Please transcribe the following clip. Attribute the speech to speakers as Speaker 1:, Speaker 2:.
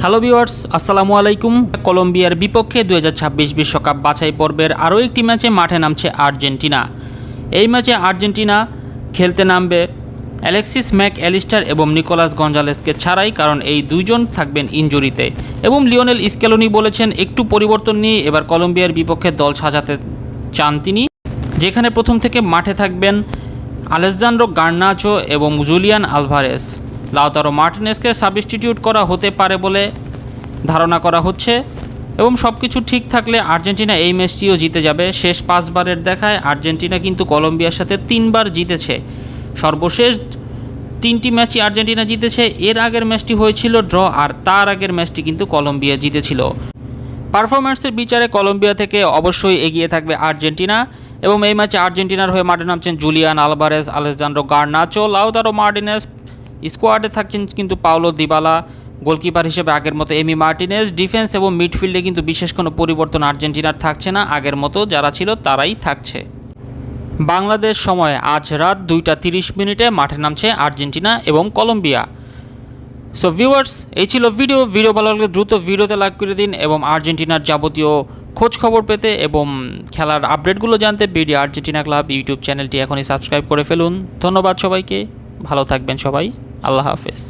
Speaker 1: Hello viewers, আসসালামু আলাইকুম। কলম্বিয়ার বিপক্ষে 2026 বিশ্বকাপ বাছাই পর্বের আরও একটি ম্যাচে মাঠে নামছে আর্জেন্টিনা। এই ম্যাচে আর্জেন্টিনা খেলতে নামবে অ্যালেক্সিস ম্যাক অ্যালিস্টার এবং নিকোলাস গঞ্জালেসকে ছাড়াই, কারণ এই দুইজন থাকবেন ইনজুরিতে। এবং লিওনেল স্কেলোনি বলেছেন একটু পরিবর্তন নিয়ে এবার কলম্বিয়ার বিপক্ষে দল সাজাতে চান তিনি, যেখানে প্রথম থেকে মাঠে থাকবেন আলেসজান্দ্রো গার্নাচো এবং জুলিয়ান আলভারেস। লাউতারো মার্টিনেজকে সাবস্টিটিউট করা হতে পারে বলে ধারণা করা হচ্ছে। এবং সব কিছু ঠিক থাকলে আর্জেন্টিনা এই ম্যাচটিও জিতে যাবে। শেষ 5 বারের দেখায় আর্জেন্টিনা কিন্তু কলম্বিয়ার সাথে 3 বার জিতেছে। সর্বশেষ 3টি ম্যাচই আর্জেন্টিনা জিতেছে। এর আগের ম্যাচটি হয়েছিল ড্র, আর তার আগের ম্যাচটি কিন্তু কলম্বিয়া জিতেছিল। পারফরম্যান্সের বিচারে কলম্বিয়া থেকে অবশ্যই এগিয়ে থাকবে আর্জেন্টিনা। এবং এই ম্যাচে আর্জেন্টিনার হয়ে মাঠে নামছেন Julian Alvarez, Alejandro Garnacho, Lautaro Martinez. স্কোয়াডে থাকছেন কিন্তু পাওলো দিবালা, গোলকিপার হিসেবে আগের মতো এমি মার্টিনেজ। ডিফেন্স এবং মিডফিল্ডে কিন্তু বিশেষ কোনো পরিবর্তন আর্জেন্টিনার থাকছে না, আগের মতো যারা ছিল তারাই থাকছে। বাংলাদেশ সময় আজ রাত 2:30 মাঠে নামছে আর্জেন্টিনা এবং কলম্বিয়া। সো ভিউয়ার্স, এই ছিল ভিডিও ভালো লাগলে দ্রুত ভিডিওতে লাইক করে দিন এবং আর্জেন্টিনার যাবতীয় খোঁজ খবর পেতে এবং খেলার আপডেটগুলো জানতে বিডি আর্জেন্টিনা ক্লাব ইউটিউব চ্যানেলটি এখনই সাবস্ক্রাইব করে ফেলুন। ধন্যবাদ সবাইকে, ভালো থাকবেন সবাই, আল্লাহ হাফেজ।